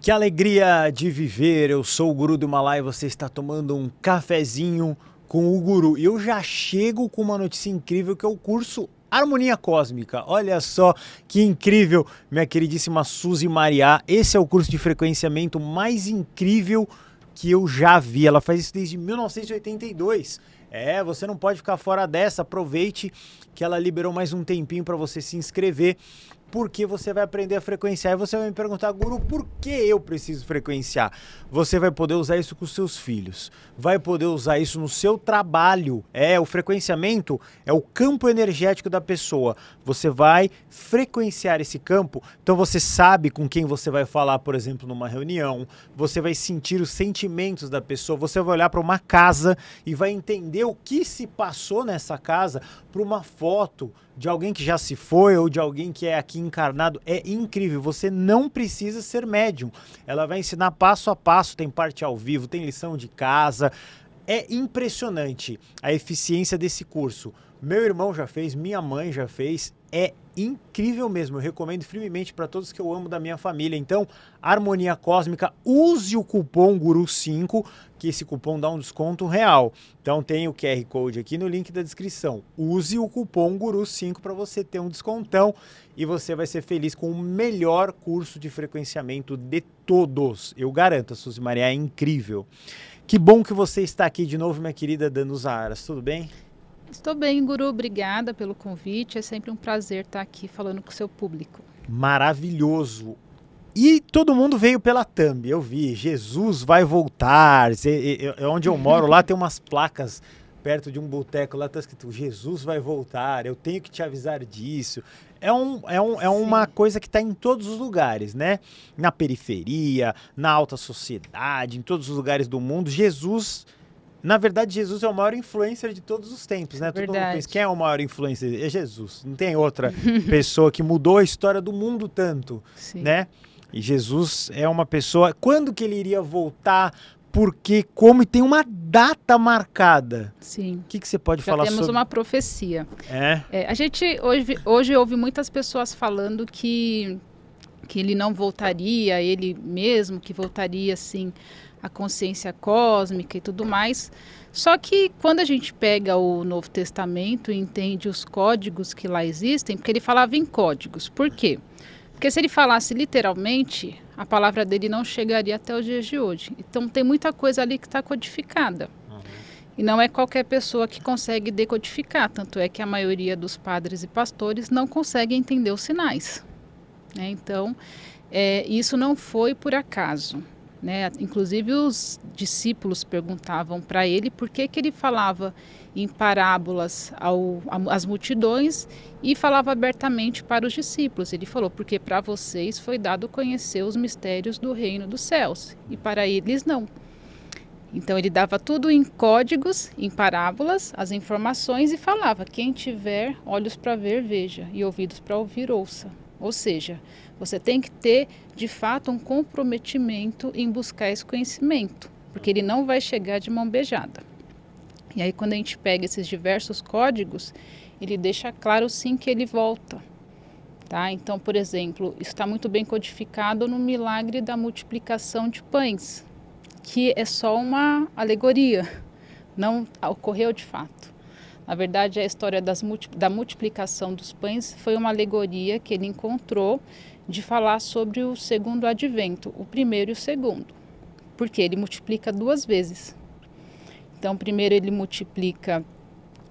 Que alegria de viver, eu sou o Guru do Himalaia e você está tomando um cafezinho com o Guru. E eu já chego com uma notícia incrível que é o curso Harmonia Cósmica. Olha só que incrível, minha queridíssima Suzy Mariá. Esse é o curso de frequenciamento mais incrível que eu já vi. Ela faz isso desde 1982. Você não pode ficar fora dessa. Aproveite que ela liberou mais um tempinho para você se inscrever, porque você vai aprender a frequenciar. E você vai me perguntar, Guru, por que eu preciso frequenciar? Você vai poder usar isso com seus filhos, vai poder usar isso no seu trabalho. O frequenciamento é o campo energético da pessoa. Você vai frequenciar esse campo, então você sabe com quem você vai falar, por exemplo, numa reunião, você vai sentir os sentimentos da pessoa, você vai olhar para uma casa e vai entender o que se passou nessa casa para uma foto de alguém que já se foi ou de alguém que é aqui encarnado. É incrível, você não precisa ser médium. Ela vai ensinar passo a passo, tem parte ao vivo, tem lição de casa. É impressionante a eficiência desse curso. Meu irmão já fez, minha mãe já fez, é incrível mesmo. Eu recomendo firmemente para todos que eu amo da minha família. Então, Harmonia Cósmica, use o cupom GURU5, que esse cupom dá um desconto real. Então tem o QR Code aqui no link da descrição. Use o cupom GURU5 para você ter um descontão e você vai ser feliz com o melhor curso de frequenciamento de todos. Eu garanto, a Suzy Mariá é incrível. Que bom que você está aqui de novo, minha querida Danusa Aras. Tudo bem? Estou bem, Guru. Obrigada pelo convite. É sempre um prazer estar aqui falando com o seu público. Maravilhoso. E todo mundo veio pela thumb, eu vi, Jesus vai voltar. Onde eu moro, lá tem umas placas perto de um boteco, lá está escrito, Jesus vai voltar, eu tenho que te avisar disso. É uma coisa que está em todos os lugares, né? Na periferia, na alta sociedade, em todos os lugares do mundo. Jesus, na verdade, Jesus é o maior influencer de todos os tempos, né? Todo mundo pensa, quem é o maior influencer? É Jesus. Não tem outra pessoa que mudou a história do mundo tanto, né? E Jesus é uma pessoa... Quando que ele iria voltar? Porque, como, e tem uma data marcada. Sim. O que você pode falar sobre? Já temos uma profecia. A gente hoje ouve muitas pessoas falando que ele não voltaria, ele mesmo que voltaria, assim, a consciência cósmica e tudo mais. Só que quando a gente pega o Novo Testamento e entende os códigos que lá existem, porque ele falava em códigos. Por quê? Porque se ele falasse literalmente, a palavra dele não chegaria até os dias de hoje. Então tem muita coisa ali que está codificada. E não é qualquer pessoa que consegue decodificar. Tanto é que a maioria dos padres e pastores não consegue entender os sinais. Então, isso não foi por acaso. Inclusive os discípulos perguntavam para ele por que ele falava em parábolas às multidões e falava abertamente para os discípulos. Ele falou, porque para vocês foi dado conhecer os mistérios do reino dos céus e para eles não. Então ele dava tudo em códigos, em parábolas, as informações e falava, quem tiver olhos para ver, veja, e ouvidos para ouvir, ouça. Ou seja, você tem que ter, de fato, um comprometimento em buscar esse conhecimento, porque ele não vai chegar de mão beijada. E aí, quando a gente pega esses diversos códigos, ele deixa claro, sim, que ele volta. Então, por exemplo, isso está muito bem codificado no milagre da multiplicação de pães, que é só uma alegoria, não ocorreu de fato. Na verdade, a história da multiplicação dos pães foi uma alegoria que ele encontrou de falar sobre o segundo advento, o primeiro e o segundo. Porque ele multiplica duas vezes. Então, primeiro ele multiplica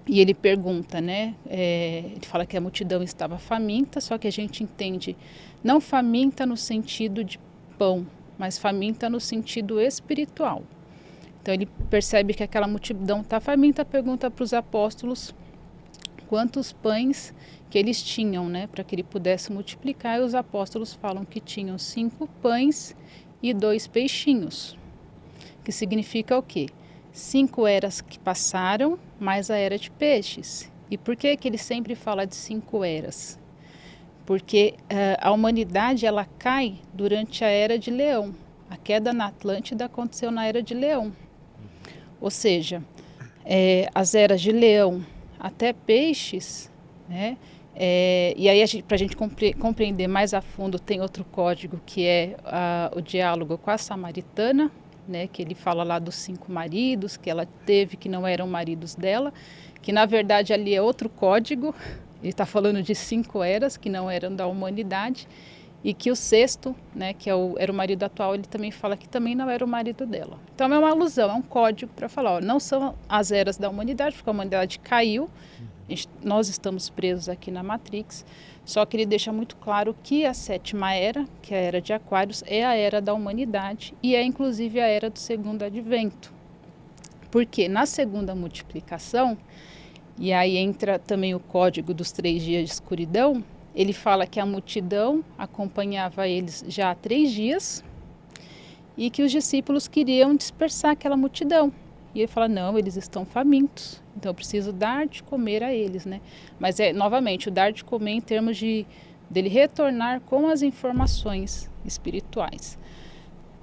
e ele pergunta, ele fala que a multidão estava faminta, só que a gente entende não faminta no sentido de pão, mas faminta no sentido espiritual. Então ele percebe que aquela multidão está faminta, pergunta para os apóstolos quantos pães que eles tinham, para que ele pudesse multiplicar. E os apóstolos falam que tinham 5 pães e 2 peixinhos, que significa o quê? 5 eras que passaram, mais a era de peixes. E por que ele sempre fala de 5 eras? Porque a humanidade ela cai durante a era de Leão. A queda na Atlântida aconteceu na era de Leão. Ou seja, as eras de Leão até Peixes, E aí, para a gente compreender mais a fundo, tem outro código que é o diálogo com a samaritana, né, que ele fala lá dos 5 maridos que ela teve, que não eram maridos dela, que na verdade ali é outro código, ele está falando de 5 eras que não eram da humanidade, e que o 6º, né, que era o marido atual, ele também fala que também não era o marido dela. Então é uma alusão, é um código para falar, ó, não são as eras da humanidade, porque a humanidade caiu, nós estamos presos aqui na Matrix, só que ele deixa muito claro que a 7ª era, que é a era de Aquários, é a era da humanidade e é inclusive a era do segundo advento. Porque na segunda multiplicação, e aí entra também o código dos 3 dias de escuridão, ele fala que a multidão acompanhava eles já há 3 dias e que os discípulos queriam dispersar aquela multidão. E ele fala, não, eles estão famintos, então eu preciso dar de comer a eles, né? Mas novamente, o dar de comer em termos dele retornar com as informações espirituais.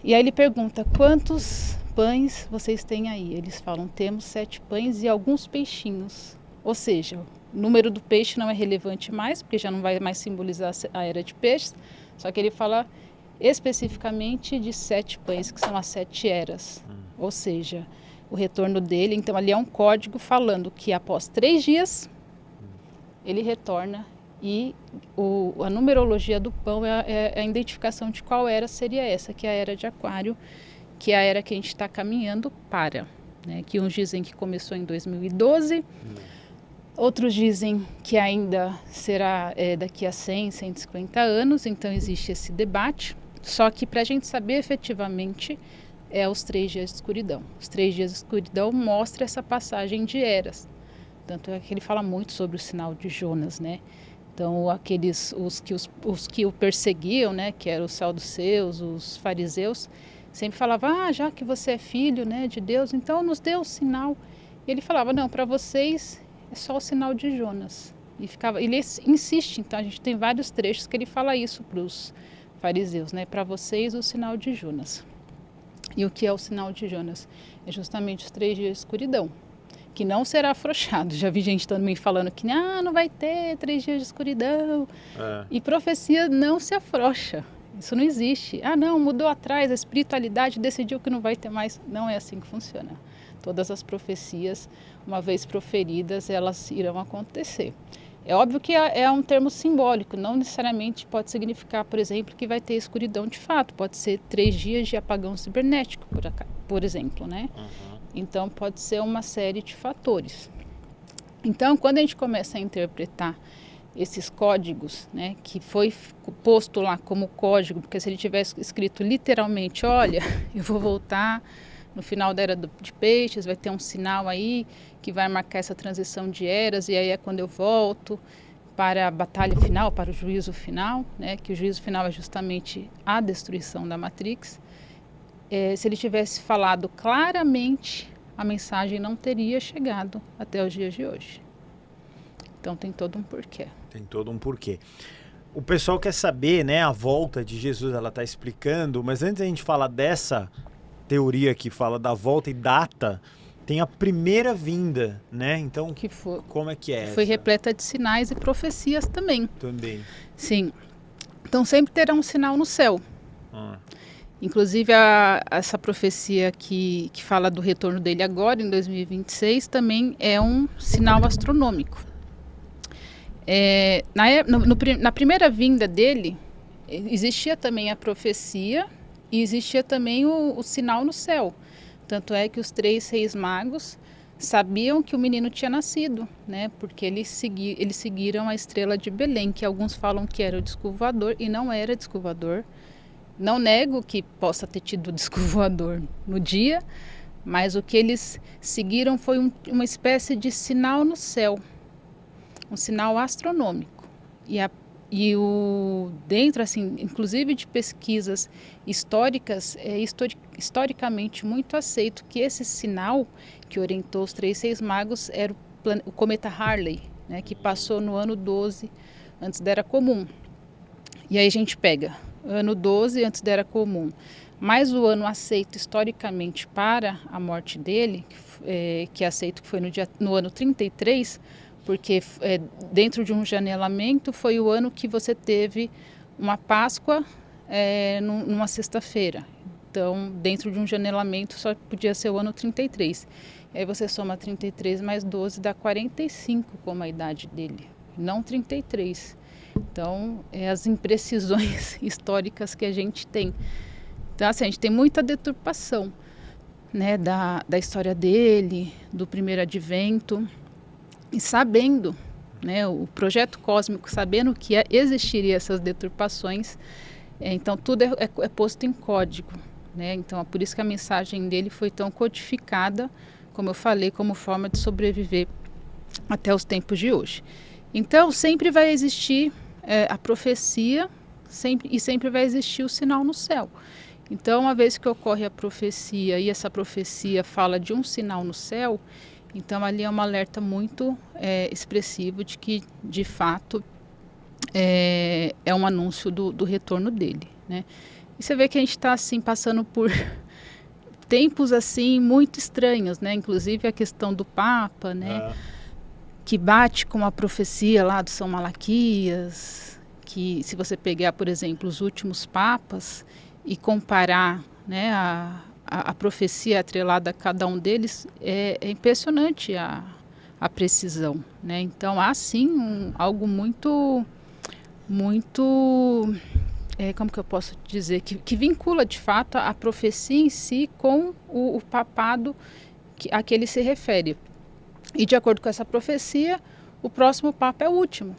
E aí ele pergunta, quantos pães vocês têm aí? Eles falam, temos 7 pães e alguns peixinhos. Ou seja, o número do peixe não é relevante mais, porque já não vai mais simbolizar a era de peixes, só que ele fala especificamente de 7 pães, que são as 7 eras. Ou seja, o retorno dele, então ali é um código falando que após 3 dias ele retorna e a numerologia do pão é a identificação de qual era seria essa, que é a era de Aquário, que é a era que a gente está caminhando para, né? Que uns dizem que começou em 2012, outros dizem que ainda será daqui a 100, 150 anos, então existe esse debate, só que para a gente saber efetivamente os 3 dias de escuridão. Os 3 dias de escuridão mostram essa passagem de eras. Tanto é que ele fala muito sobre o sinal de Jonas, né? Então, os que o perseguiam, né, que eram os saduceus, os fariseus, sempre falavam, já que você é filho, né, de Deus, então nos dê o sinal. E ele falava, não, para vocês é só o sinal de Jonas. Ele insiste, então a gente tem vários trechos que ele fala isso para os fariseus, né? Para vocês o sinal de Jonas. E o que é o sinal de Jonas? É justamente os 3 dias de escuridão, que não será afrouxado. Já vi gente também falando que não vai ter 3 dias de escuridão. E profecia não se afrouxa. Isso não existe. Não, mudou atrás, a espiritualidade decidiu que não vai ter mais. Não é assim que funciona. Todas as profecias, uma vez proferidas, elas irão acontecer. É óbvio que é um termo simbólico, não necessariamente pode significar, por exemplo, que vai ter escuridão de fato. Pode ser 3 dias de apagão cibernético, por exemplo, né? Então, pode ser uma série de fatores. Então, quando a gente começa a interpretar esses códigos, né, que foi posto lá como código, porque se ele tivesse escrito literalmente, olha, eu vou voltar no final da era de peixes, vai ter um sinal aí que vai marcar essa transição de eras, e aí é quando eu volto para a batalha final, para o juízo final, né, que o juízo final é justamente a destruição da Matrix. Se ele tivesse falado claramente, a mensagem não teria chegado até os dias de hoje. Então tem todo um porquê. Tem todo um porquê. O pessoal quer saber, né, a volta de Jesus, ela está explicando, mas antes a gente falar dessa teoria que fala da volta e data, tem a primeira vinda, né? Então, como é que é? Foi repleta de sinais e profecias também. Também. Sim. Então sempre terá um sinal no céu. Inclusive essa profecia que fala do retorno dele agora, em 2026, também é um sinal astronômico. Na primeira vinda dele, existia também a profecia e existia também o sinal no céu. Tanto é que os 3 reis magos sabiam que o menino tinha nascido, né? Porque eles seguiram a estrela de Belém, que alguns falam que era o disco voador e não era disco voador. Não nego que possa ter tido disco voador no dia, mas o que eles seguiram foi uma espécie de sinal no céu, um sinal astronômico. Dentro, assim, inclusive de pesquisas históricas, é historicamente muito aceito que esse sinal que orientou os 3 reis magos era o cometa Halley, né, que passou no ano 12 antes da Era Comum. E aí a gente pega ano 12 antes da Era Comum, mais o ano aceito historicamente para a morte dele, que é aceito que foi no ano 33, porque dentro de um janelamento foi o ano que você teve uma Páscoa numa sexta-feira. Então, dentro de um janelamento só podia ser o ano 33. E aí você soma 33 mais 12, dá 45 como a idade dele, não 33. Então, as imprecisões históricas que a gente tem. Então, assim, a gente tem muita deturpação, né, da história dele, do primeiro advento, e sabendo, né, o projeto cósmico, sabendo que existiria essas deturpações, então tudo é posto em código, né? Então é por isso que a mensagem dele foi tão codificada, como eu falei, como forma de sobreviver até os tempos de hoje. Então sempre vai existir a profecia, sempre vai existir o sinal no céu. Então, uma vez que ocorre a profecia e essa profecia fala de um sinal no céu, então ali é um alerta muito expressivo de que, de fato, é um anúncio do retorno dele, né? E você vê que a gente está assim, passando por tempos assim muito estranhos, né? Inclusive a questão do Papa, né? Que bate com a profecia lá do São Malaquias, que se você pegar, por exemplo, os últimos papas e comparar, né, a profecia atrelada a cada um deles, é impressionante a precisão, né? Então há sim algo muito como que eu posso dizer, que vincula de fato a profecia em si com o papado a que ele se refere. E de acordo com essa profecia, o próximo papa é o último,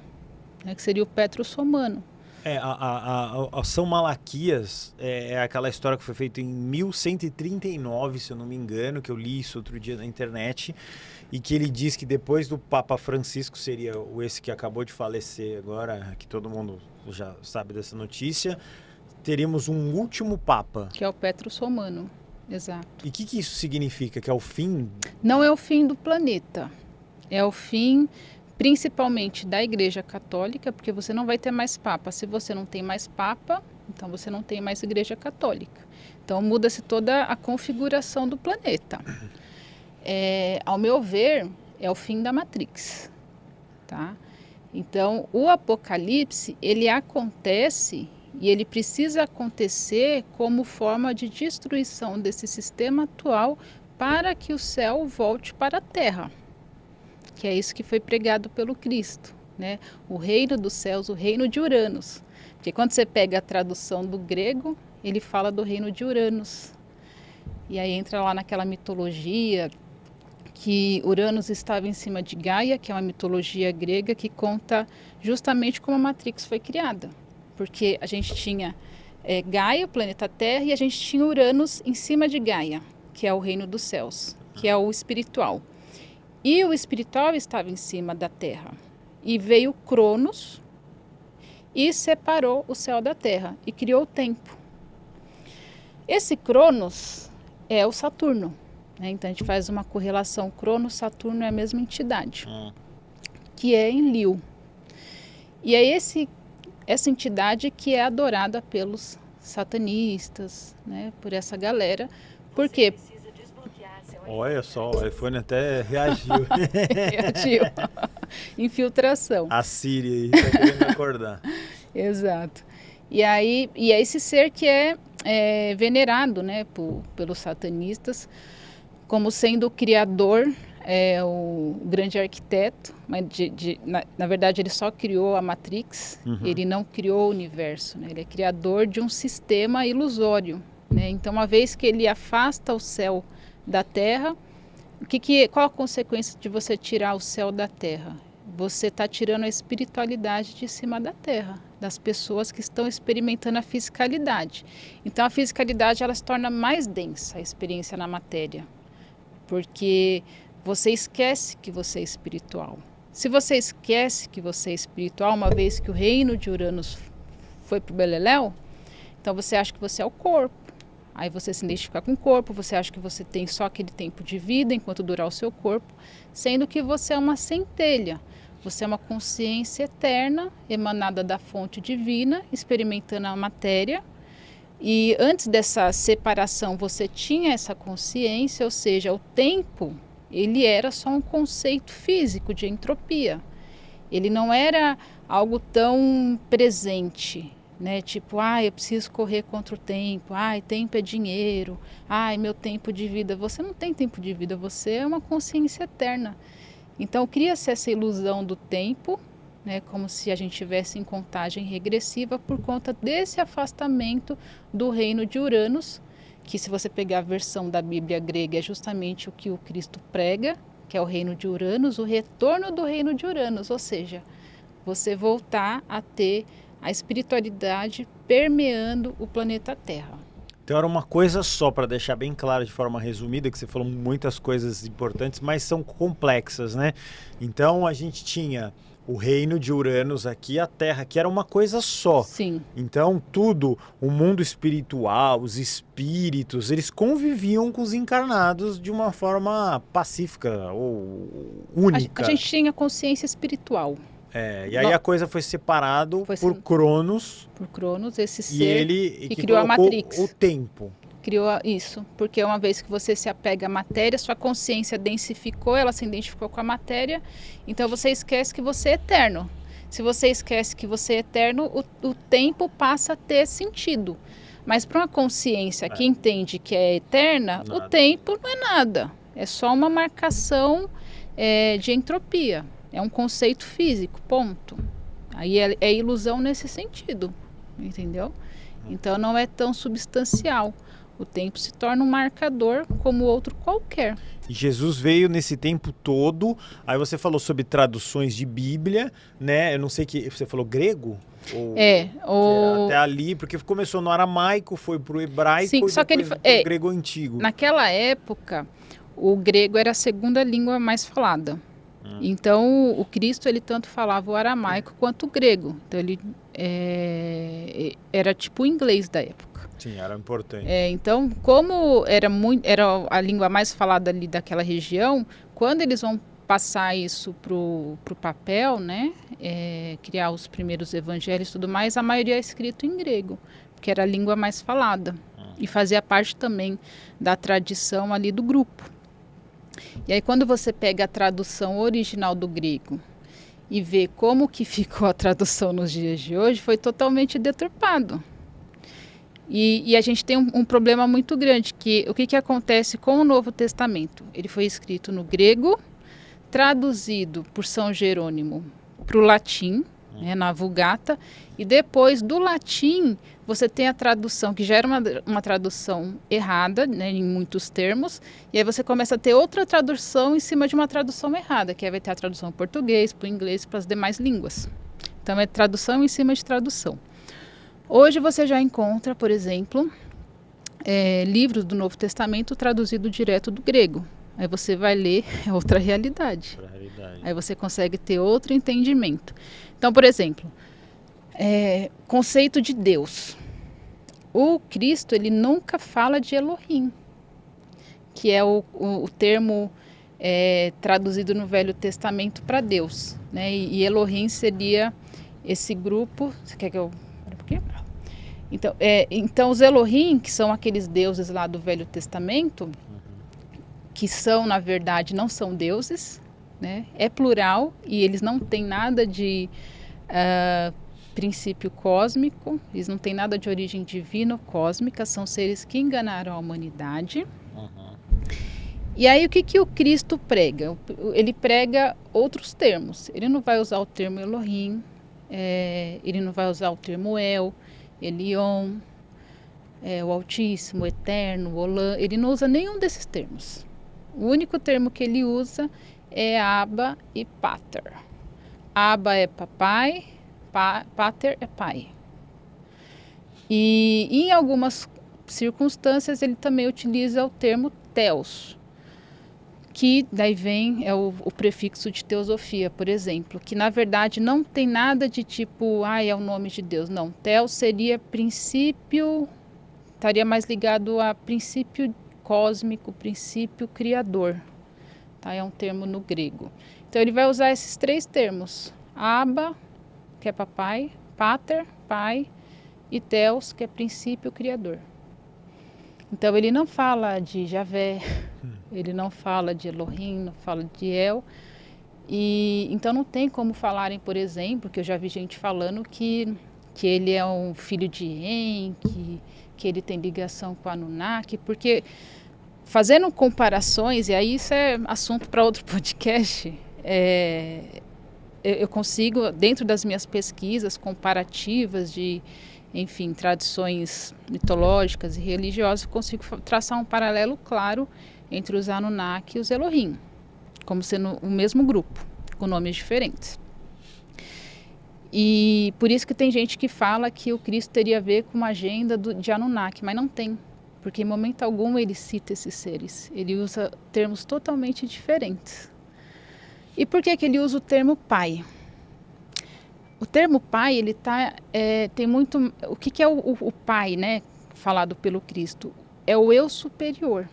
né, que seria o Petrus Romano. A São Malaquias é aquela história que foi feita em 1139, se eu não me engano, que eu li isso outro dia na internet, e que ele diz que depois do Papa Francisco, seria esse que acabou de falecer agora, que todo mundo já sabe dessa notícia, teríamos um último Papa. Que é o Petrus Romano, exato. E o que isso significa? Que é o fim? Não é o fim do planeta, é o fim principalmente da Igreja Católica, porque você não vai ter mais Papa. Se você não tem mais Papa, então você não tem mais Igreja Católica. Então muda-se toda a configuração do planeta. Ao meu ver, é o fim da Matrix, tá? Então o Apocalipse, ele acontece e ele precisa acontecer como forma de destruição desse sistema atual para que o céu volte para a Terra. Que é isso que foi pregado pelo Cristo, né? O reino dos céus, o reino de Uranus. Porque quando você pega a tradução do grego, ele fala do reino de Uranus. E aí entra lá naquela mitologia que Uranus estava em cima de Gaia, que é uma mitologia grega que conta justamente como a Matrix foi criada. Porque a gente tinha Gaia, o planeta Terra, e a gente tinha Uranus em cima de Gaia, que é o reino dos céus, que é o espiritual. E o espiritual estava em cima da Terra. E veio Cronos e separou o céu da Terra e criou o tempo. Esse Cronos é o Saturno, né? Então a gente faz uma correlação. Cronos, Saturno é a mesma entidade, que é Enlil. E é essa entidade que é adorada pelos satanistas, né? Por essa galera. Por quê? Olha só, o iPhone até reagiu. Reagiu. Infiltração. A Siri aí tá querendo acordar. Exato. E é esse ser que é venerado, né, pelos satanistas como sendo o criador, o grande arquiteto, mas na verdade ele só criou a Matrix, ele não criou o universo, né? Ele é criador de um sistema ilusório, né? Então, uma vez que ele afasta o céu da Terra, qual a consequência de você tirar o céu da Terra? Você está tirando a espiritualidade de cima da Terra, das pessoas que estão experimentando a fisicalidade. Então a fisicalidade ela se torna mais densa, a experiência na matéria, porque você esquece que você é espiritual. Se você esquece que você é espiritual, uma vez que o reino de Uranus foi para o Beleléu, então você acha que você é o corpo. Aí você se identifica com o corpo, você acha que você tem só aquele tempo de vida enquanto durar o seu corpo, sendo que você é uma centelha. Você é uma consciência eterna, emanada da fonte divina, experimentando a matéria. E antes dessa separação você tinha essa consciência, ou seja, o tempo ele era só um conceito físico de entropia. Ele não era algo tão presente, né? Tipo, eu preciso correr contra o tempo, tempo é dinheiro, meu tempo de vida. Você não tem tempo de vida, você é uma consciência eterna. Então cria-se essa ilusão do tempo, né? Como se a gente estivesse em contagem regressiva por conta desse afastamento do reino de Uranus, que se você pegar a versão da Bíblia grega é justamente o que o Cristo prega, que é o reino de Uranus, o retorno do reino de Uranus, ou seja, você voltar a ter a espiritualidade permeando o planeta Terra. Então era uma coisa só, para deixar bem claro de forma resumida, que você falou muitas coisas importantes, mas são complexas, né? Então a gente tinha o reino de Uranus aqui, a Terra, que era uma coisa só. Sim. Então tudo, o mundo espiritual, os espíritos, eles conviviam com os encarnados de uma forma pacífica ou única. A gente tinha consciência espiritual. E aí a coisa foi separado por Cronos. Por Cronos, esse ser e ele que criou a Matrix. O tempo. Criou isso, porque uma vez que você se apega à matéria, sua consciência densificou, ela se identificou com a matéria, então você esquece que você é eterno. Se você esquece que você é eterno, o tempo passa a ter sentido. Mas para uma consciência que entende que é eterna, o tempo não é nada. É só uma marcação de entropia. É um conceito físico, ponto. Aí é ilusão nesse sentido, entendeu? Então não é tão substancial. O tempo se torna um marcador como outro qualquer. E Jesus veio nesse tempo todo. Aí você falou sobre traduções de Bíblia, né? Eu não sei que você falou grego? Até ali, porque começou no aramaico, foi para o hebraico. Sim, só que pro grego antigo. Naquela época, o grego era a segunda língua mais falada. Então, o Cristo, ele tanto falava o aramaico quanto o grego. Então, ele era tipo o inglês da época. Sim, era importante. Então, como era a língua mais falada ali daquela região, quando eles vão passar isso pro papel, né, criar os primeiros evangelhos e tudo mais, a maioria é escrito em grego, porque era a língua mais falada. E fazia parte também da tradição ali do grupo. E aí quando você pega a tradução original do grego e vê como que ficou a tradução nos dias de hoje, foi totalmente deturpado. E a gente tem um problema muito grande, que o que acontece com o Novo Testamento? Ele foi escrito no grego, traduzido por São Jerônimo para o latim, né, na Vulgata, e depois do latim você tem a tradução, que já era uma tradução errada, né, em muitos termos, e aí você começa a ter outra tradução em cima de uma tradução errada, que aí vai ter a tradução para o português, para o inglês, para as demais línguas. Então é tradução em cima de tradução. Hoje você já encontra, por exemplo, livros do Novo Testamento traduzido direto do grego. Aí você vai ler outra realidade. Aí você consegue ter outro entendimento. Então, por exemplo, conceito de Deus. O Cristo, ele nunca fala de Elohim, que é o termo traduzido no Velho Testamento para Deus, né? E Elohim seria esse grupo. Você quer que eu... Então, os Elohim, que são aqueles deuses lá do Velho Testamento, que são, na verdade, não são deuses, né? É plural e eles não têm nada de princípio cósmico, eles não têm nada de origem divina ou cósmica, são seres que enganaram a humanidade. E aí o que o Cristo prega? Ele prega outros termos. Ele não vai usar o termo Elohim, ele não vai usar o termo El, Elion, o Altíssimo, o Eterno, o Olã. Ele não usa nenhum desses termos. O único termo que ele usa é Abba e Pater. Abba é papai, Pater é pai. E em algumas circunstâncias ele também utiliza o termo Theos, que daí vem o prefixo de teosofia, por exemplo, que na verdade não tem nada de tipo, é o nome de Deus. Não, Theos seria princípio, estaria mais ligado a princípio cósmico, princípio criador. Tá? É um termo no grego. Então ele vai usar esses três termos. Abba, que é papai, Pater, pai, e Theos, que é princípio criador. Então ele não fala de Javé, ele não fala de Elohim, não fala de El. E então não tem como falarem, por exemplo, que eu já vi gente falando que ele é um filho de En, que ele tem ligação com Anunnaki, porque fazendo comparações, e aí isso é assunto para outro podcast, eu consigo, dentro das minhas pesquisas comparativas de, enfim, tradições mitológicas e religiosas, eu consigo traçar um paralelo claro entre os Anunnaki e os Elohim, como sendo o mesmo grupo, com nomes diferentes. E por isso que tem gente que fala que o Cristo teria a ver com uma agenda de Anunnaki, mas não tem, porque em momento algum ele cita esses seres, ele usa termos totalmente diferentes. E por que ele usa o termo pai? O termo pai, ele tem muito... O que é o pai, né, falado pelo Cristo? É o eu superior.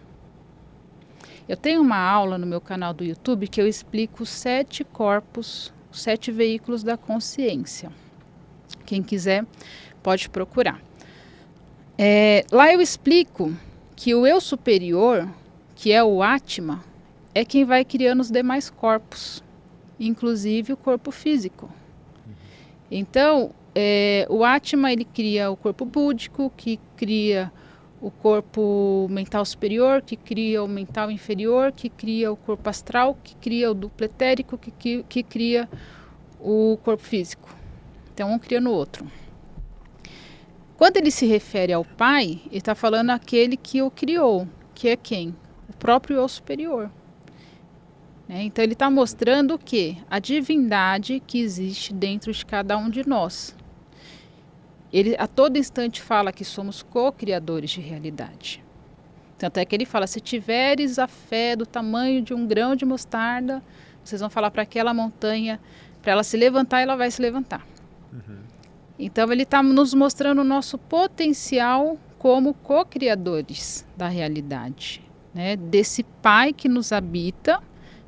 Eu tenho uma aula no meu canal do YouTube que eu explico os 7 corpos, os 7 veículos da consciência. Quem quiser pode procurar. Lá eu explico que o eu superior, que é o Atma, é quem vai criando os demais corpos, inclusive o corpo físico. Então, o Atma, ele cria o corpo búdico, que cria o corpo mental superior, que cria o mental inferior, que cria o corpo astral, que cria o duplo etérico, que cria o corpo físico. Então, um cria no outro. Quando ele se refere ao Pai, ele está falando aquele que o criou, que é quem? O próprio eu superior. Então ele está mostrando o quê? A divindade que existe dentro de cada um de nós. Ele a todo instante fala que somos co-criadores de realidade. Tanto é que ele fala, se tiveres a fé do tamanho de um grão de mostarda, vocês vão falar para aquela montanha, para ela se levantar, ela vai se levantar. Uhum. Então ele está nos mostrando o nosso potencial como co-criadores da realidade, né? Desse Pai que nos habita.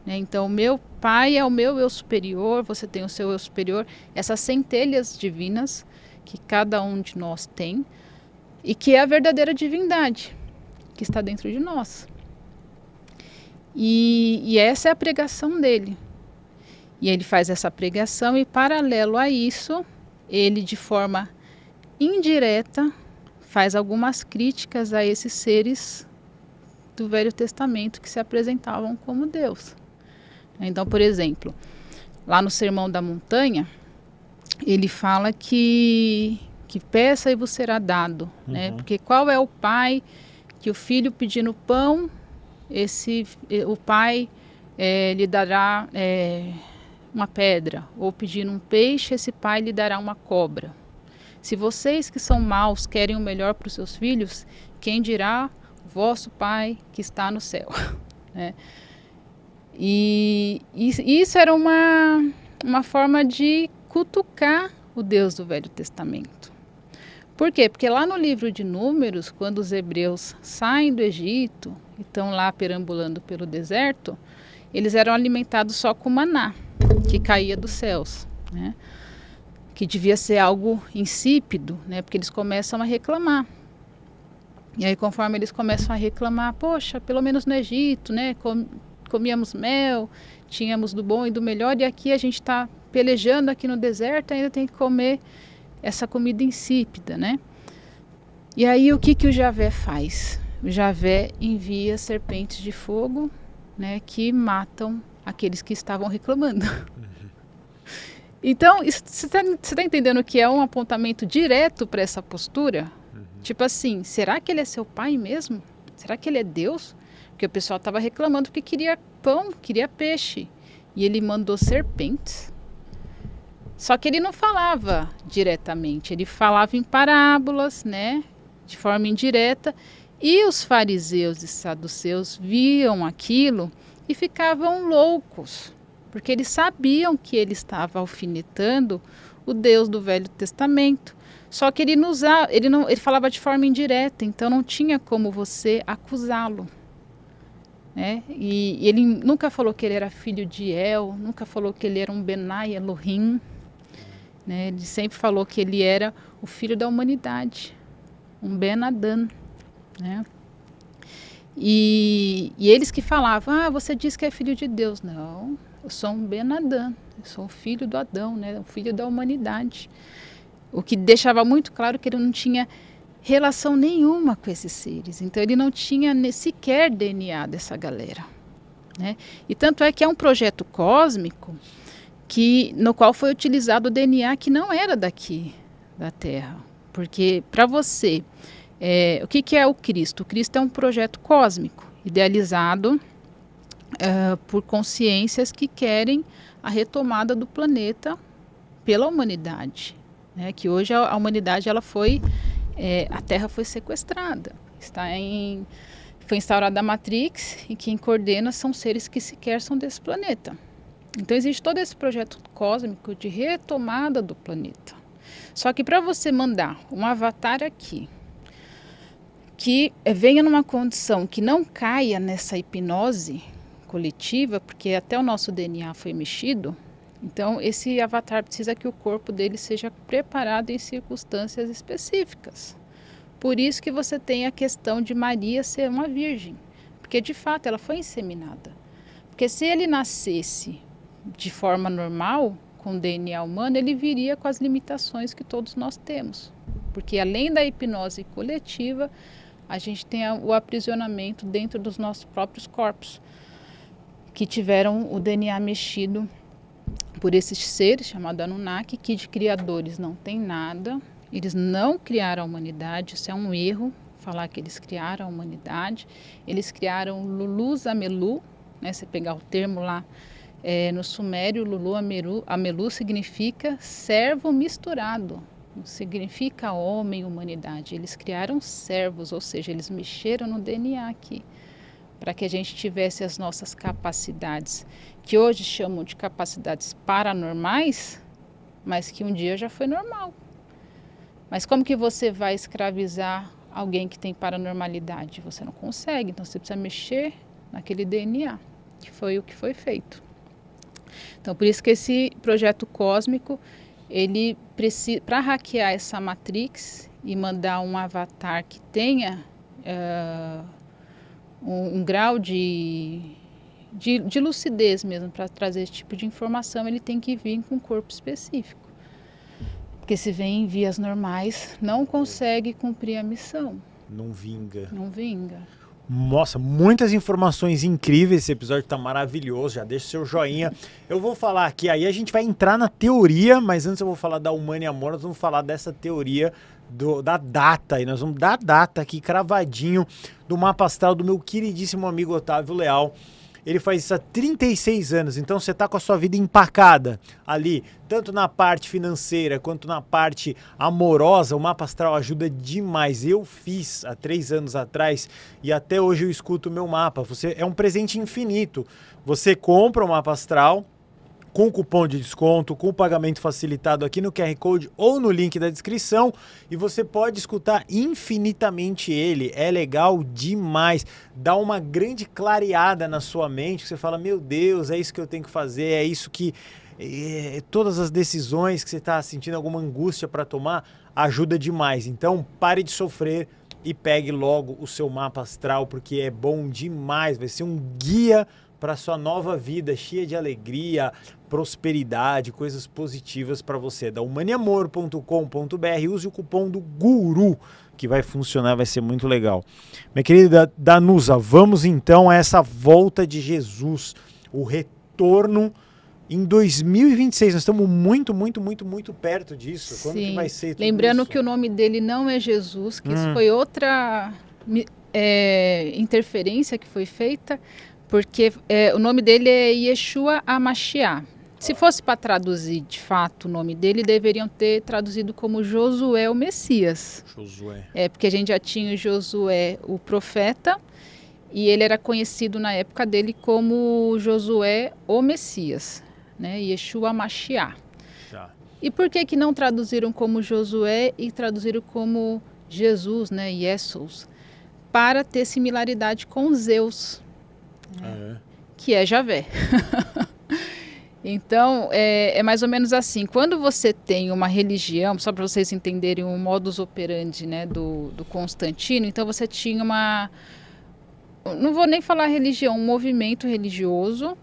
Então, o meu Pai é o meu eu superior, você tem o seu eu superior, essas centelhas divinas que cada um de nós tem e que é a verdadeira divindade que está dentro de nós. E essa é a pregação dele. E ele faz essa pregação e, paralelo a isso, ele, de forma indireta, faz algumas críticas a esses seres do Velho Testamento que se apresentavam como Deus. Então, por exemplo, lá no Sermão da Montanha, ele fala que peça e vos será dado, né? Porque qual é o pai que o filho pedindo pão, o pai lhe dará uma pedra, ou pedindo um peixe, esse pai lhe dará uma cobra. Se vocês que são maus querem o melhor para os seus filhos, quem dirá o vosso pai que está no céu, né? E isso era uma forma de cutucar o Deus do Velho Testamento. Por quê? Porque lá no livro de Números, quando os hebreus saem do Egito e estão lá perambulando pelo deserto, eles eram alimentados só com maná, que caía dos céus, né? Que devia ser algo insípido, né? Porque eles começam a reclamar. E aí, conforme eles começam a reclamar, poxa, pelo menos no Egito, né? Comíamos mel, tínhamos do bom e do melhor, e aqui a gente está pelejando aqui no deserto, ainda tem que comer essa comida insípida, né? E aí o que o Javé faz? O Javé envia serpentes de fogo, né, que matam aqueles que estavam reclamando. Então, você tá entendendo que é um apontamento direto para essa postura? Tipo assim, será que ele é seu pai mesmo? Será que ele é Deus? Porque o pessoal estava reclamando porque queria pão, queria peixe. E ele mandou serpentes. Só que ele não falava diretamente, ele falava em parábolas, né? De forma indireta. E os fariseus e saduceus viam aquilo e ficavam loucos. Porque eles sabiam que ele estava alfinetando o Deus do Velho Testamento. Só que ele ele falava de forma indireta, então não tinha como você acusá-lo. Né? E ele nunca falou que ele era filho de El, nunca falou que ele era um Benai Elohim, né? Ele sempre falou que ele era o filho da humanidade, um Ben Adam, né? E eles que falavam, você diz que é filho de Deus. Não, eu sou um Ben Adã, eu sou um filho do Adão, né? Um filho da humanidade. O que deixava muito claro que ele não tinha relação nenhuma com esses seres. Então ele não tinha sequer DNA dessa galera, né? E tanto é que é um projeto cósmico no qual foi utilizado o DNA que não era daqui da Terra. Porque para você, o que é o Cristo? O Cristo é um projeto cósmico, idealizado por consciências que querem a retomada do planeta pela humanidade, né? Que hoje a humanidade a Terra foi sequestrada, foi instaurada a Matrix, e quem coordena são seres que sequer são desse planeta. Então existe todo esse projeto cósmico de retomada do planeta. Só que para você mandar um avatar aqui, que venha numa condição que não caia nessa hipnose coletiva, porque até o nosso DNA foi mexido, então esse avatar precisa que o corpo dele seja preparado em circunstâncias específicas. Por isso que você tem a questão de Maria ser uma virgem, porque de fato ela foi inseminada. Porque se ele nascesse de forma normal, com DNA humano, ele viria com as limitações que todos nós temos. Porque além da hipnose coletiva, a gente tem o aprisionamento dentro dos nossos próprios corpos, que tiveram o DNA mexido por esses seres, chamados Anunnaki, que de criadores não tem nada. Eles não criaram a humanidade, isso é um erro, falar que eles criaram a humanidade. Eles criaram Lulu Zamelu, né? Você pegar o termo lá, no sumério, Lulu Amelu significa servo misturado, não significa homem, humanidade. Eles criaram servos, ou seja, eles mexeram no DNA aqui, para que a gente tivesse as nossas capacidades, que hoje chamam de capacidades paranormais, mas que um dia já foi normal. Mas como que você vai escravizar alguém que tem paranormalidade? Você não consegue, então você precisa mexer naquele DNA, que foi o que foi feito. Então, por isso que esse projeto cósmico, ele precisa, para hackear essa Matrix e mandar um avatar que tenha um grau de lucidez mesmo, para trazer esse tipo de informação, ele tem que vir com um corpo específico. Porque se vem em vias normais, não consegue cumprir a missão. Não vinga. Não vinga. Nossa, muitas informações incríveis, esse episódio tá maravilhoso, já deixa o seu joinha. Eu vou falar aqui, aí a gente vai entrar na teoria, mas antes eu vou falar da Humana e Amor, nós vamos falar dessa teoria da data, e nós vamos dar a data aqui, cravadinho, do mapa astral do meu queridíssimo amigo Otávio Leal. Ele faz isso há 36 anos, então você está com a sua vida empacada ali, tanto na parte financeira quanto na parte amorosa. O mapa astral ajuda demais. Eu fiz há 3 anos atrás e até hoje eu escuto o meu mapa. É um presente infinito. Você compra o mapa astral com cupom de desconto, com o pagamento facilitado aqui no QR Code ou no link da descrição, e você pode escutar infinitamente ele. É legal demais, dá uma grande clareada na sua mente, que você fala, meu Deus, é isso que eu tenho que fazer, é isso que... todas as decisões que você está sentindo alguma angústia para tomar, ajuda demais. Então pare de sofrer e pegue logo o seu mapa astral, porque é bom demais, vai ser um guia para sua nova vida, cheia de alegria, prosperidade, coisas positivas para você. Da humaniamor.com.br, use o cupom do GURU, que vai funcionar, vai ser muito legal. Minha querida Danusa, vamos então a essa volta de Jesus, o retorno em 2026. Nós estamos muito, muito, muito, muito perto disso. Quando que vai ser tudo Lembrando isso? Que o nome dele não é Jesus, que isso foi outra interferência que foi feita, porque o nome dele é Yeshua HaMashiach. Se fosse para traduzir de fato o nome dele, deveriam ter traduzido como Josué o Messias. Josué. Porque a gente já tinha o Josué o profeta, e ele era conhecido na época dele como Josué o Messias, né? Yeshua HaMashiach. E por que não traduziram como Josué e traduziram como Jesus, né? Jesus? Para ter similaridade com Zeus. Que é Javé. Então, é mais ou menos assim. Quando você tem uma religião, só para vocês entenderem o modus operandi, né, do Constantino, então você tinha não vou nem falar religião, um movimento religioso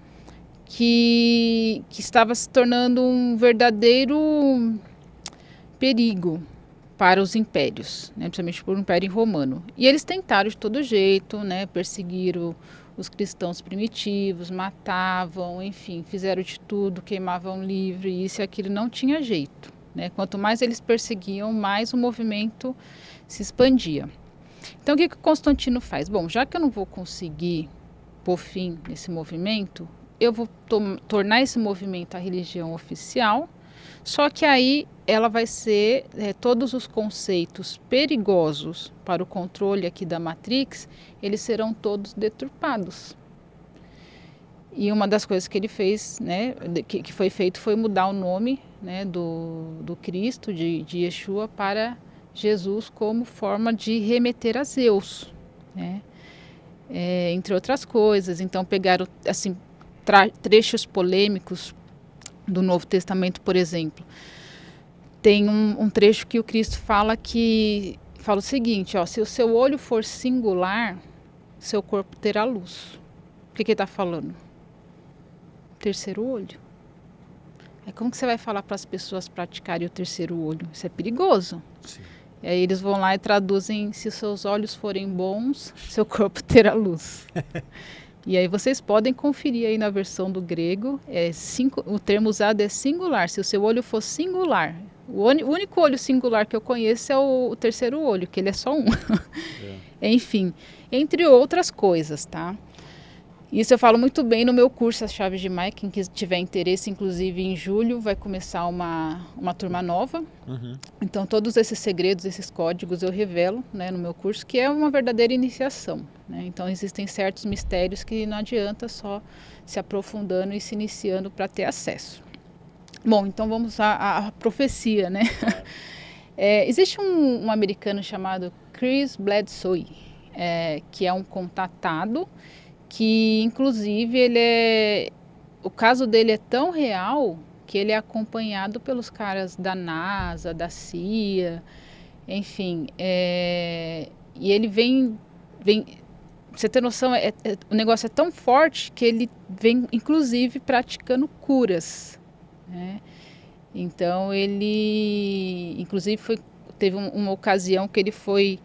que estava se tornando um verdadeiro perigo para os impérios, né, principalmente para o Império Romano. E eles tentaram de todo jeito, né, perseguiram os cristãos primitivos, matavam, enfim, fizeram de tudo, queimavam livro, e isso e aquilo, não tinha jeito, né? Quanto mais eles perseguiam, mais o movimento se expandia. Então, o que Constantino faz? Bom, já que eu não vou conseguir pôr fim nesse movimento, eu vou tornar esse movimento a religião oficial, só que aí ela vai ser, todos os conceitos perigosos para o controle aqui da Matrix, eles serão todos deturpados. E uma das coisas que ele fez, né, que foi feito, foi mudar o nome, né, do Cristo, de Yeshua, para Jesus, como forma de remeter a Zeus, né? Entre outras coisas. Então pegaram assim, trechos polêmicos do Novo Testamento, por exemplo. Tem um trecho que o Cristo fala o seguinte, ó, se o seu olho for singular, seu corpo terá luz. O que ele está falando? Terceiro olho. Como que você vai falar para as pessoas praticarem o terceiro olho? Isso é perigoso. Sim. E aí eles vão lá e traduzem, se os seus olhos forem bons, seu corpo terá luz. E aí vocês podem conferir aí na versão do grego, o termo usado é singular, se o seu olho for singular. O único olho singular que eu conheço é o terceiro olho, que ele é só um. Enfim, entre outras coisas, tá? Isso eu falo muito bem no meu curso As Chaves de Maia. Quem tiver interesse, inclusive em julho, vai começar uma turma nova. Uhum. Então todos esses segredos, esses códigos eu revelo, né, no meu curso, que é uma verdadeira iniciação, né? Então existem certos mistérios que não adianta só se aprofundando e se iniciando para ter acesso. Bom, então vamos à profecia, né? Existe um americano chamado Chris Bledsoe, que é um contatado, que inclusive o caso dele é tão real que ele é acompanhado pelos caras da NASA, da CIA, enfim, e ele vem, você ter noção, o negócio é tão forte que ele vem inclusive praticando curas, né? Então ele inclusive teve uma ocasião que ele foi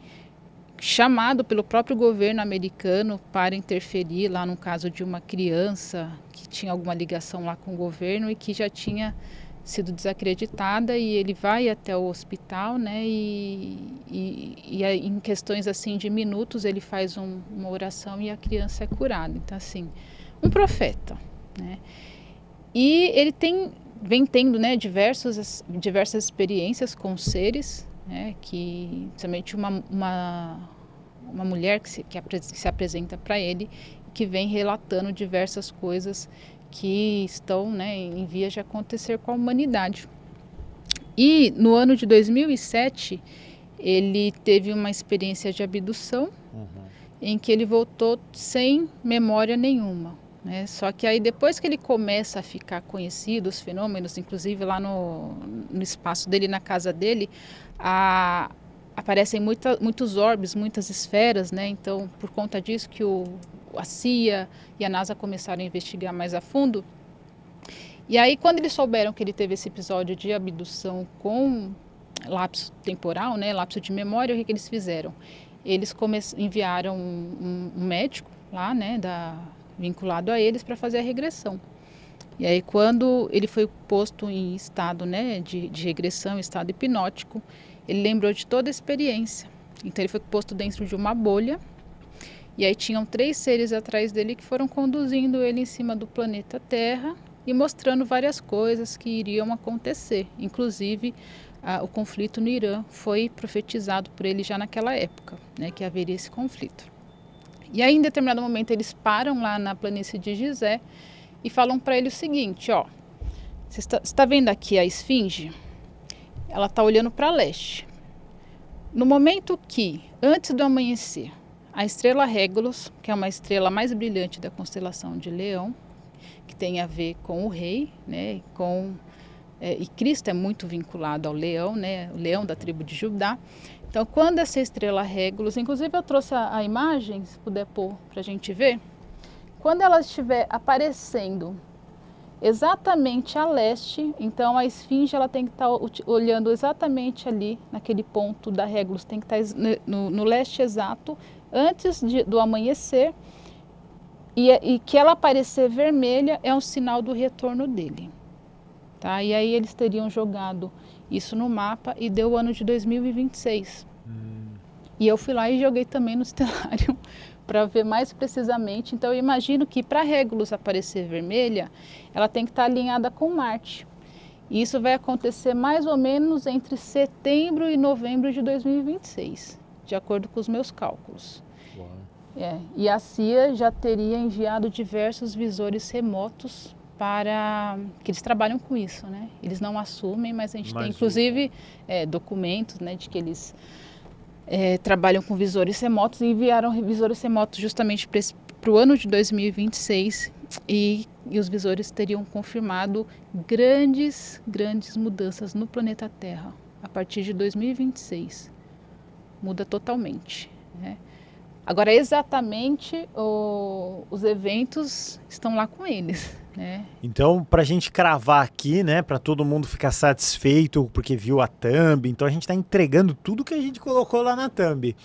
chamado pelo próprio governo americano para interferir lá no caso de uma criança que tinha alguma ligação lá com o governo e que já tinha sido desacreditada, e ele vai até o hospital, né, e em questões assim de minutos ele faz uma oração e a criança é curada. Então assim, um profeta, né? E ele vem tendo, né, diversas experiências com seres, né, que somente uma mulher que se apresenta para ele, que vem relatando diversas coisas que estão, né, em vias de acontecer com a humanidade. E no ano de 2007 ele teve uma experiência de abdução, em que ele voltou sem memória nenhuma, né? Só que aí depois que ele começa a ficar conhecido, os fenômenos, inclusive lá no espaço dele, na casa dele, aparecem muitos orbes, muitas esferas, né? Então, por conta disso que a CIA e a NASA começaram a investigar mais a fundo. E aí, quando eles souberam que ele teve esse episódio de abdução com lapso temporal, né, lapso de memória, o que eles fizeram? Eles enviaram um médico lá, né, vinculado a eles, para fazer a regressão. E aí, quando ele foi posto em estado, né, de regressão, estado hipnótico, ele lembrou de toda a experiência. Então ele foi posto dentro de uma bolha, e aí tinham 3 seres atrás dele que foram conduzindo ele em cima do planeta Terra e mostrando várias coisas que iriam acontecer. Inclusive o conflito no Irã foi profetizado por ele já naquela época, né, que haveria esse conflito. E aí, em determinado momento, eles param lá na planície de Gizé e falam para ele o seguinte, ó, você está vendo aqui a esfinge? Ela está olhando para leste. No momento que, antes do amanhecer, a estrela Régulos, que é uma estrela mais brilhante da constelação de Leão, que tem a ver com o rei, né, com e Cristo é muito vinculado ao leão, né? O leão da tribo de Judá. Então, quando essa estrela Régulus, inclusive eu trouxe a imagem, se puder pôr para a gente ver, quando ela estiver aparecendo exatamente a leste, então a esfinge ela tem que estar olhando exatamente ali, naquele ponto da Régulus, tem que estar no leste exato, antes do amanhecer, e que ela aparecer vermelha é um sinal do retorno dele. Tá? E aí eles teriam jogado isso no mapa e deu o ano de 2026. E eu fui lá e joguei também no Stellarium para ver mais precisamente. Então eu imagino que para a Régulus aparecer vermelha, ela tem que estar alinhada com Marte. E isso vai acontecer mais ou menos entre setembro e novembro de 2026, de acordo com os meus cálculos. E a CIA já teria enviado diversos visores remotos para que eles trabalham com isso, né? Eles não assumem, mas a gente tem inclusive documentos, né, de que eles trabalham com visores remotos e enviaram visores remotos justamente para o ano de 2026 e os visores teriam confirmado grandes mudanças no planeta Terra a partir de 2026. Muda totalmente, né? Agora, exatamente, os eventos estão lá com eles, né? Então, para a gente cravar aqui, né, para todo mundo ficar satisfeito porque viu a thumb, então a gente está entregando tudo que a gente colocou lá na thumb.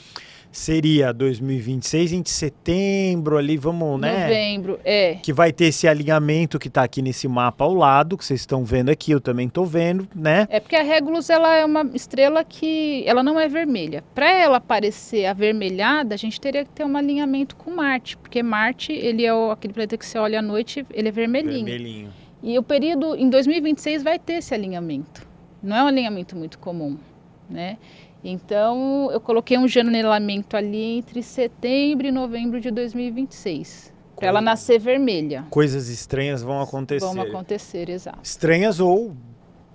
Seria 2026, em setembro ali, vamos, né? Novembro, que vai ter esse alinhamento que está aqui nesse mapa ao lado, que vocês estão vendo aqui, eu também estou vendo, né? Porque a Régulus, ela é uma estrela que ela não é vermelha. Para ela parecer avermelhada, a gente teria que ter um alinhamento com Marte, porque Marte, ele é aquele planeta que você olha à noite, ele é vermelhinho. E o período, em 2026, vai ter esse alinhamento. Não é um alinhamento muito comum, né? Então, eu coloquei um janelamento ali entre setembro e novembro de 2026, para ela nascer vermelha. Coisas estranhas vão acontecer. Vão acontecer, exato. Estranhas ou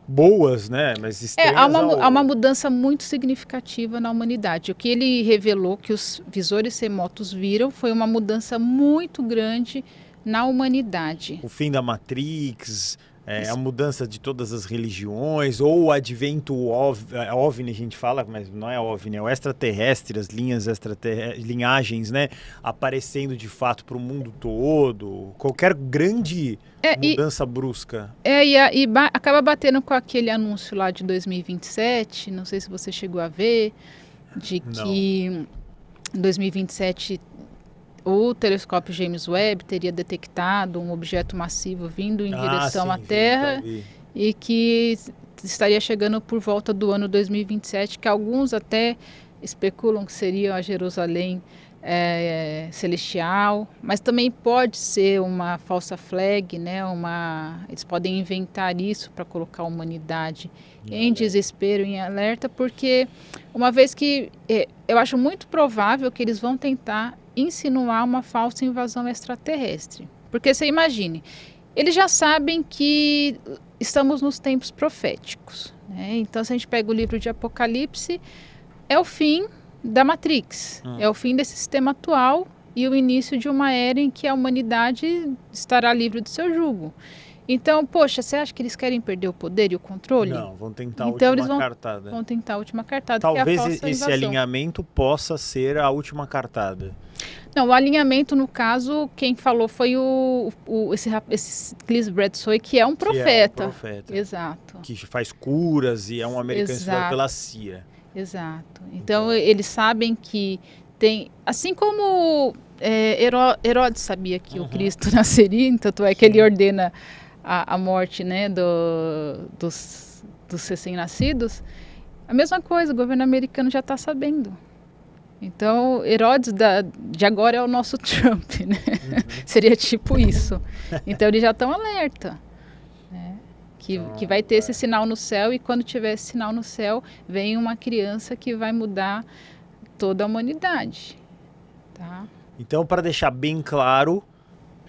boas, né? Mas estranhas há uma mudança muito significativa na humanidade. O que ele revelou, que os visores remotos viram, foi uma mudança muito grande na humanidade. O fim da Matrix... a mudança de todas as religiões, ou o advento OVNI, a gente fala, mas não é OVNI, é o extraterrestre, as linhagens, né, aparecendo de fato para o mundo todo, qualquer grande mudança brusca. Acaba batendo com aquele anúncio lá de 2027, não sei se você chegou a ver, de que em 2027... o telescópio James Webb teria detectado um objeto massivo vindo em direção à Terra e que estaria chegando por volta do ano 2027, que alguns até especulam que seria a Jerusalém celestial, mas também pode ser uma falsa flag, né? Eles podem inventar isso para colocar a humanidade em desespero, em alerta, porque uma vez que eu acho muito provável que eles vão tentar insinuar uma falsa invasão extraterrestre. Porque você imagine, eles já sabem que estamos nos tempos proféticos, né? Então, se a gente pega o livro de Apocalipse, é o fim da Matrix, é o fim desse sistema atual e o início de uma era em que a humanidade estará livre do seu jugo. Então, poxa, você acha que eles querem perder o poder e o controle? Não, vão tentar a última cartada. Vão tentar a última cartada. Talvez que é a falsa esse invasão. alinhamento possa ser a última cartada. Não, o alinhamento, no caso, quem falou foi esse Chris Bradsoy, que é um profeta. Exato. Que faz curas e é um americano estudado pela CIA. Exato. Então, eles sabem que tem... Assim como Herodes sabia que o Cristo nasceria, tanto é que ele ordena a morte, né, dos recém-nascidos, a mesma coisa, o governo americano já está sabendo. Então, Herodes de agora é o nosso Trump, né? Seria tipo isso. Então, eles já estão alerta, né? Que vai ter esse sinal no céu, e quando tiver esse sinal no céu, vem uma criança que vai mudar toda a humanidade. Tá? Então, para deixar bem claro,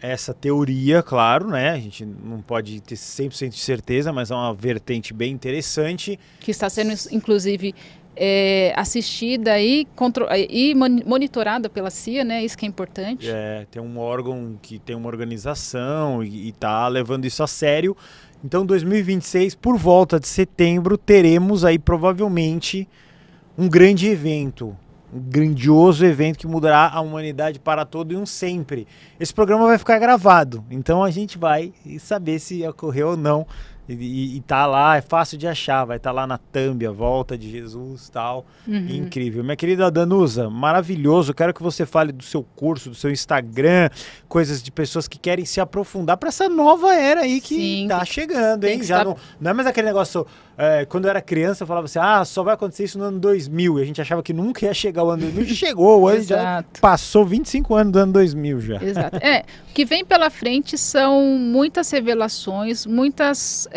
essa teoria, claro, né? A gente não pode ter 100% de certeza, mas é uma vertente bem interessante. Que está sendo, inclusive, assistida e monitorada pela CIA, né? Isso que é importante. Tem um órgão que tem uma organização e está levando isso a sério. Então 2026, por volta de setembro, teremos aí provavelmente um grande evento. Um grandioso evento que mudará a humanidade para todo e um sempre. Esse programa vai ficar gravado, então a gente vai saber se ocorreu ou não. E tá lá, é fácil de achar, vai estar lá na thumb, a volta de Jesus e tal. Incrível. Minha querida Danusa, maravilhoso. Quero que você fale do seu curso, do seu Instagram, coisas de pessoas que querem se aprofundar para essa nova era aí que tá chegando, hein? Já não é mais aquele negócio. Quando eu era criança, eu falava assim: só vai acontecer isso no ano 2000. E a gente achava que nunca ia chegar o ano 2000. Chegou, o ano já passou 25 anos do ano 2000 já. Exato. O que vem pela frente são muitas revelações, muitas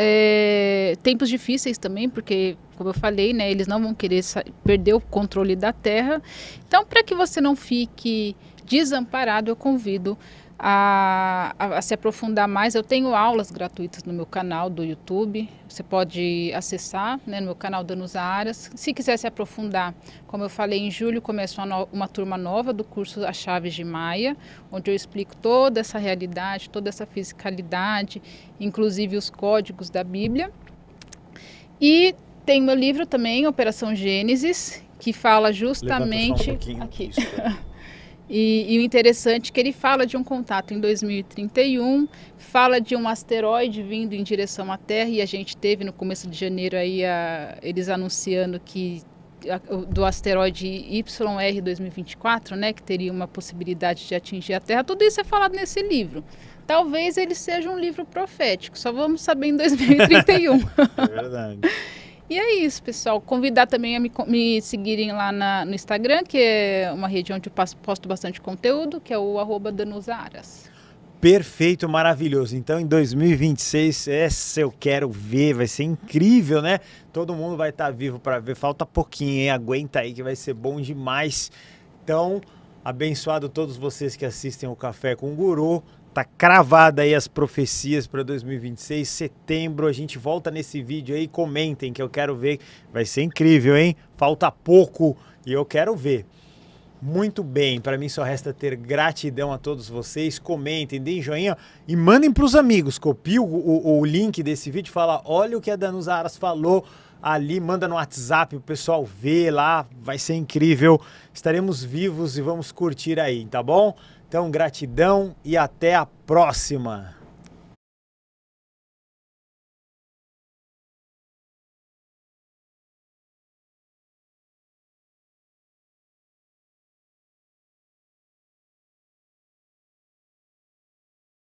tempos difíceis também, porque, como eu falei, né, eles não vão querer perder o controle da Terra. Então, para que você não fique desamparado, eu convido a se aprofundar mais. Eu tenho aulas gratuitas no meu canal do YouTube. Você pode acessar, né, no meu canal Danusa Aras. Se quiser se aprofundar, como eu falei, em julho começa uma turma nova do curso As Chaves de Maia, onde eu explico toda essa realidade, toda essa fisicalidade, inclusive os códigos da Bíblia. E tem meu livro também, Operação Gênesis, que fala justamente... aqui. E o interessante é que ele fala de um contato em 2031, fala de um asteroide vindo em direção à Terra, e a gente teve no começo de janeiro aí eles anunciando que do asteroide YR 2024, né, que teria uma possibilidade de atingir a Terra. Tudo isso é falado nesse livro. Talvez ele seja um livro profético, só vamos saber em 2031. É verdade. E é isso, pessoal. Convidar também a me seguirem lá no Instagram, que é uma rede onde eu posto bastante conteúdo, que é o @DanusaAras. Perfeito, maravilhoso. Então, em 2026, essa eu quero ver, vai ser incrível, né? Todo mundo vai estar vivo para ver. Falta pouquinho, hein? Aguenta aí que vai ser bom demais. Então, abençoado todos vocês que assistem o Café com o Guru. Tá cravada aí as profecias para 2026, setembro. A gente volta nesse vídeo aí, comentem que eu quero ver. Vai ser incrível, hein? Falta pouco e eu quero ver. Muito bem, para mim só resta ter gratidão a todos vocês. Comentem, deem joinha e mandem para os amigos. Copie o link desse vídeo, fala: olha o que a Danusa Aras falou ali, manda no WhatsApp, o pessoal vê lá, vai ser incrível. Estaremos vivos e vamos curtir aí, tá bom? Então, gratidão e até a próxima!